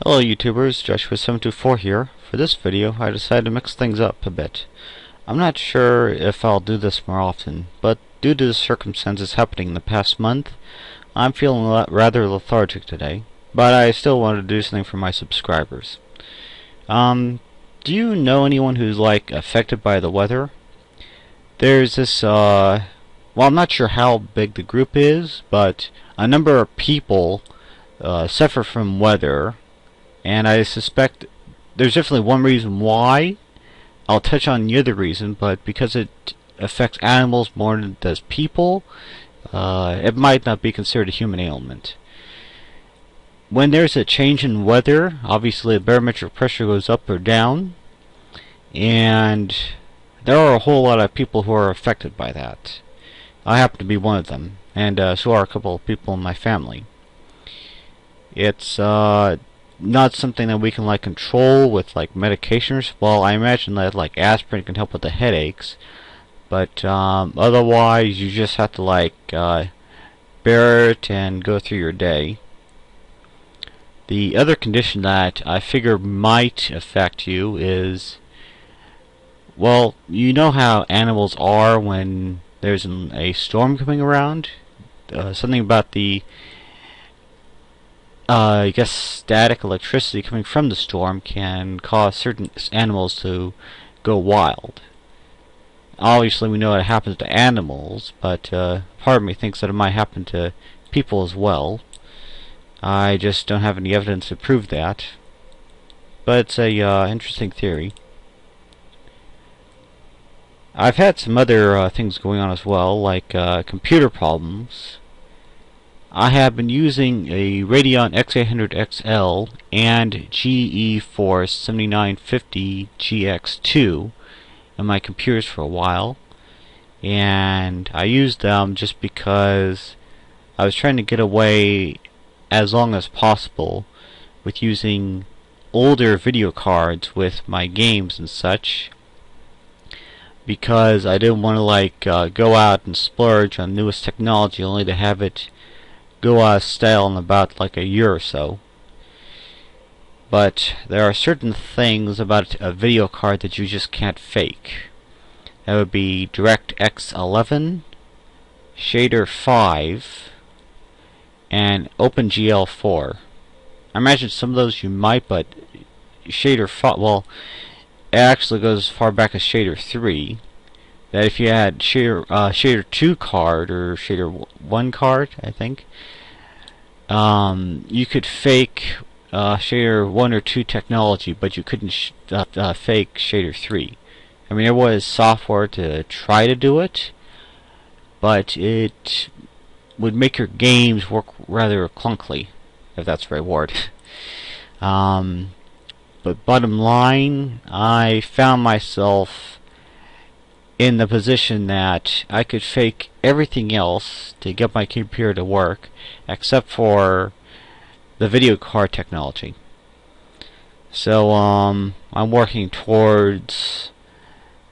Hello YouTubers, Joshua724 here. For this video I decided to mix things up a bit. I'm not sure if I'll do this more often, but due to the circumstances happening in the past month, I'm feeling rather lethargic today, but I still wanted to do something for my subscribers. Do you know anyone who's affected by the weather? There's this well, I'm not sure how big the group is, but a number of people suffer from weather. And I suspect there's definitely one reason why. I'll touch on the other reason, but because it affects animals more than it does people, it might not be considered a human ailment. When there's a change in weather, obviously the barometric pressure goes up or down, and there are a whole lot of people who are affected by that. I happen to be one of them, and so are a couple of people in my family. It's not something that we can control with medications. Well, I imagine that aspirin can help with the headaches, but otherwise you just have to bear it and go through your day. The other condition that I figure might affect you is, well, you know how animals are when there's a storm coming around. Something about the I guess static electricity coming from the storm can cause certain animals to go wild. Obviously we know it happens to animals, but part of me thinks that it might happen to people as well. I just don't have any evidence to prove that, but it's a interesting theory. I've had some other things going on as well, like computer problems. I have been using a Radeon X800XL and GeForce 7950 GX2 on my computers for a while, and I used them just because I was trying to get away as long as possible with using older video cards with my games and such, because I didn't want to go out and splurge on newest technology only to have it go out of style in about a year or so. But there are certain things about a video card that you just can't fake. That would be DirectX 11, Shader 5, and OpenGL 4. I imagine some of those you might, but Shader 5, well, it actually goes as far back as Shader 3. That if you had Shader 2 card or Shader 1 card, I think, you could fake Shader 1 or 2 technology, but you couldn't fake Shader 3. I mean, there was software to try to do it, but it would make your games work rather clunkily, if that's the right word. But bottom line, I found myself in the position that I could fake everything else to get my computer to work except for the video card technology. So I'm working towards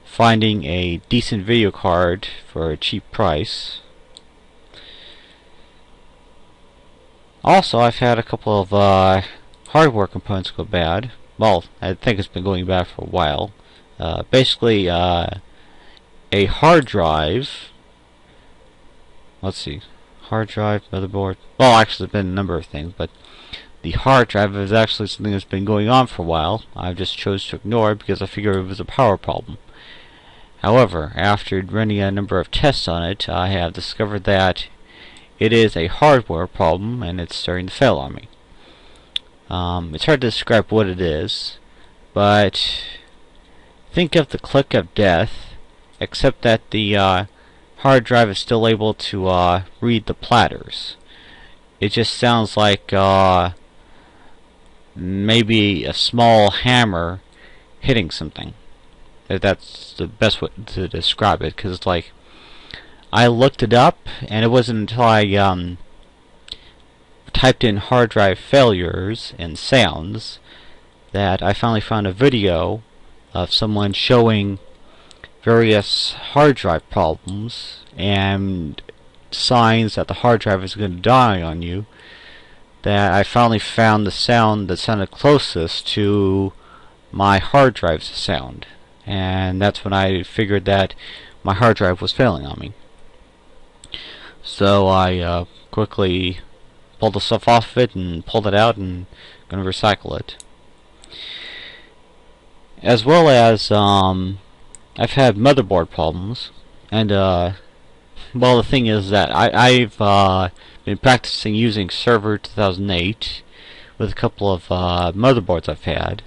finding a decent video card for a cheap price. Also, I've had a couple of hardware components go bad. Well, I think it's been going bad for a while. Basically, a hard drive. Let's see. Hard drive, motherboard. Well, actually, there's been a number of things, but the hard drive is actually something that's been going on for a while. I just chose to ignore it because I figured it was a power problem. However, after running a number of tests on it, I have discovered that it is a hardware problem and it's starting to fail on me. It's hard to describe what it is, but think of the click of death, except that the hard drive is still able to read the platters. It just sounds like maybe a small hammer hitting something. That's the best way to describe it, because it's I looked it up, and it wasn't until I typed in hard drive failures and sounds that I finally found a video of someone showing various hard drive problems and signs that the hard drive is going to die on you that I finally found the sound that sounded closest to my hard drive's sound, and that's when I figured that my hard drive was failing on me. So I quickly pulled the stuff off of it and pulled it out and going to recycle it. As well as I've had motherboard problems, and well, the thing is that I've been practicing using Server 2008 with a couple of motherboards I've had,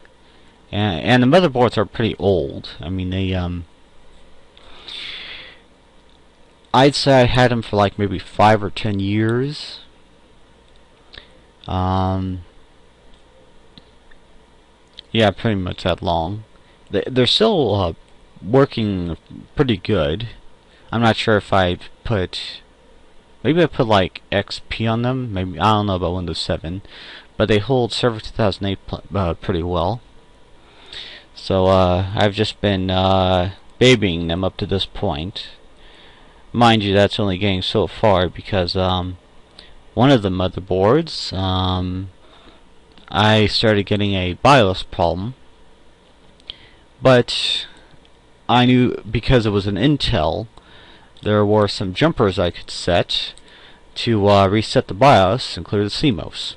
and the motherboards are pretty old. I mean, they I'd say I had them for like maybe 5 or 10 years. Yeah, pretty much that long. They're still working pretty good. I'm not sure if I put... Maybe I put like XP on them. Maybe, I don't know about Windows 7. But they hold Server 2008 pretty well. So I've just been babying them up to this point. Mind you, that's only getting so far because one of the motherboards, I started getting a BIOS problem, but I knew because it was an Intel, there were some jumpers I could set to reset the BIOS and clear the CMOS.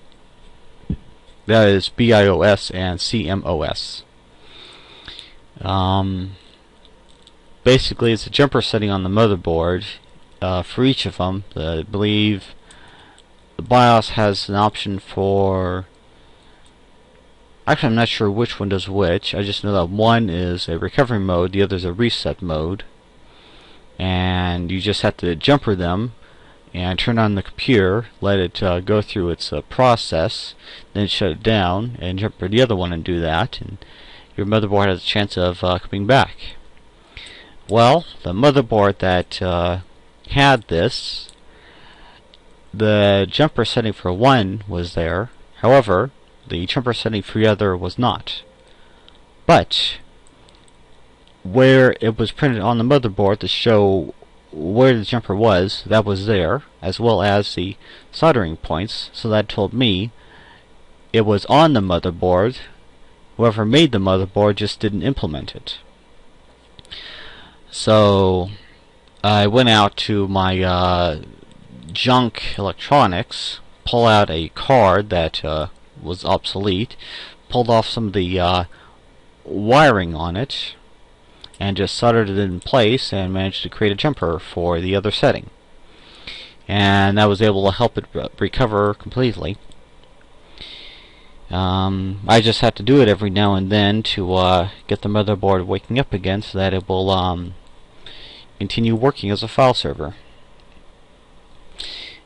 That is BIOS and CMOS. Basically, it's a jumper setting on the motherboard for each of them. I believe the BIOS has an option for... Actually, I'm not sure which one does which. I just know that one is a recovery mode, the other is a reset mode. And you just have to jumper them and turn on the computer, let it go through its process, then shut it down, and jumper the other one and do that, and your motherboard has a chance of coming back. Well, the motherboard that had this, the jumper setting for one was there. However, the jumper setting for the other was not. But where it was printed on the motherboard to show where the jumper was, that was there, as well as the soldering points, so that told me it was on the motherboard. Whoever made the motherboard just didn't implement it. So I went out to my junk electronics, pull out a card that was obsolete, pulled off some of the wiring on it, and just soldered it in place and managed to create a jumper for the other setting. And that was able to help it recover completely. I just have to do it every now and then to get the motherboard waking up again so that it will continue working as a file server.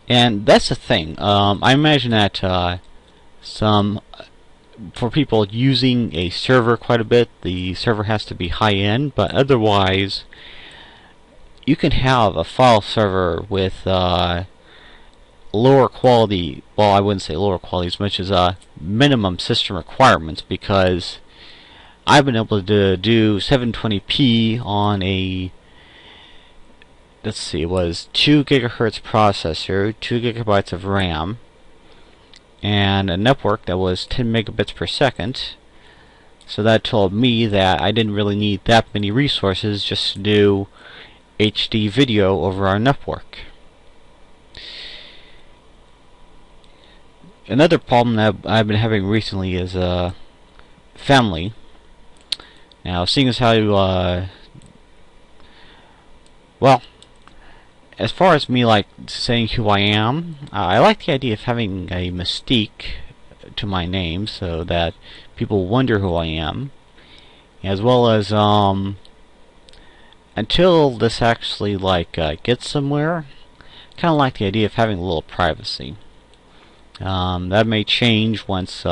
And that's the thing. I imagine that for people using a server quite a bit, the server has to be high-end, but otherwise you can have a file server with lower quality, well, I wouldn't say lower quality as much as minimum system requirements, because I've been able to do 720p on a, let's see, it was 2 gigahertz processor, 2 gigabytes of RAM, and a network that was 10 megabits per second. So that told me that I didn't really need that many resources just to do HD video over our network. Another problem that I've been having recently is family. Now, seeing as how well, as far as me like saying who I am, I like the idea of having a mystique to my name so that people wonder who I am, as well as until this actually like gets somewhere, kind of like the idea of having a little privacy. That may change once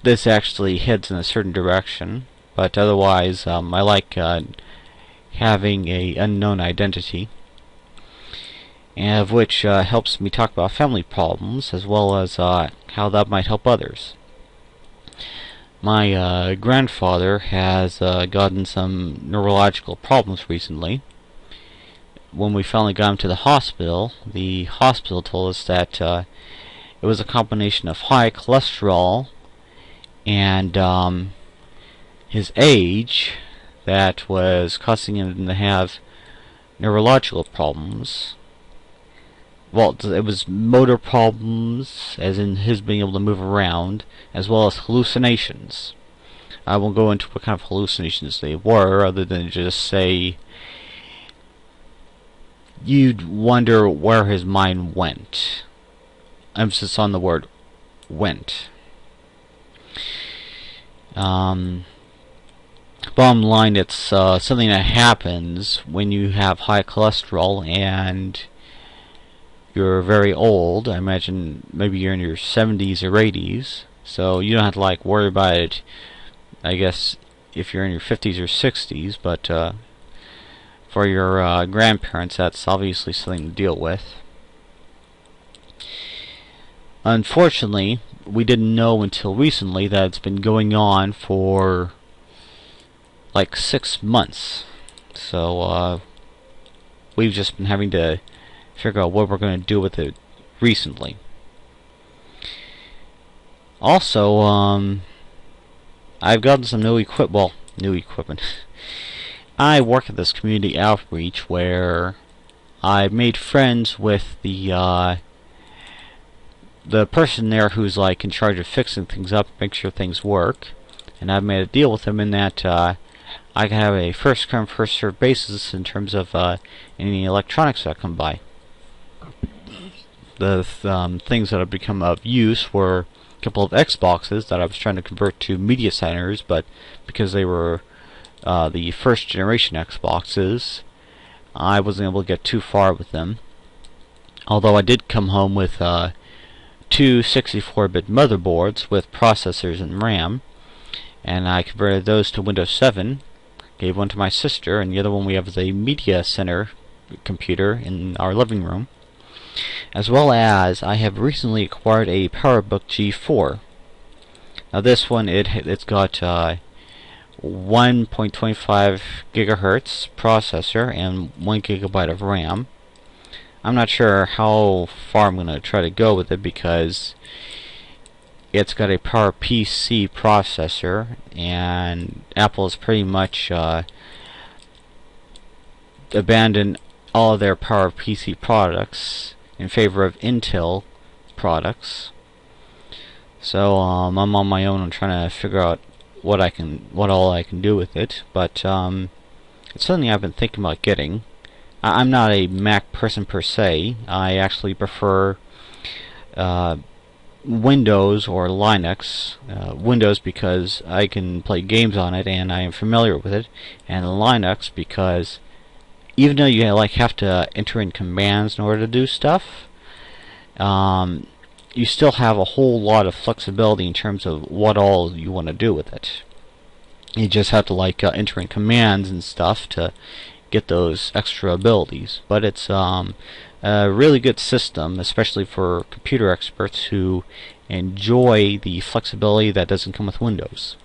this actually heads in a certain direction, but otherwise I like having a unknown identity, and of which helps me talk about family problems as well as how that might help others. My grandfather has gotten some neurological problems recently. When we finally got him to the hospital told us that it was a combination of high cholesterol and his age that was causing him to have neurological problems. Well, it was motor problems, as in his being able to move around, as well as hallucinations. I won't go into what kind of hallucinations they were, other than just say you'd wonder where his mind went. Emphasis on the word went. Bottom line, it's something that happens when you have high cholesterol and you're very old. I imagine maybe you're in your 70s or 80s, so you don't have to like worry about it, I guess, if you're in your 50s or 60s, but for your grandparents, that's obviously something to deal with. Unfortunately, we didn't know until recently that it's been going on for like 6 months. So we've just been having to figure out what we're going to do with it recently. Also, I've gotten some new equipment. I work at this community outreach where I made friends with the person there who's like in charge of fixing things up, make sure things work, and I've made a deal with him in that I can have a first come first served basis in terms of any electronics that come by. The things that have become of use were a couple of Xboxes that I was trying to convert to media centers, but because they were the first generation Xboxes, I wasn't able to get too far with them. Although I did come home with two 64-bit motherboards with processors and RAM, and I converted those to Windows 7, gave one to my sister, and the other one we have is a media center computer in our living room. As well as I have recently acquired a PowerBook G4. Now this one, it's got 1.25 gigahertz processor and 1 gigabyte of RAM. I'm not sure how far I'm going to try to go with it because it's got a PowerPC processor, and Apple has pretty much abandoned all of their PowerPC products in favor of Intel products. So I'm on my own. I'm trying to figure out what all I can do with it, but it's something I've been thinking about getting. I'm not a Mac person per se. I actually prefer Windows or Linux. Windows because I can play games on it and I am familiar with it, and Linux because even though you have to enter in commands in order to do stuff, you still have a whole lot of flexibility in terms of what all you want to do with it. You just have to enter in commands and stuff to get those extra abilities. But it's a really good system, especially for computer experts who enjoy the flexibility that doesn't come with Windows.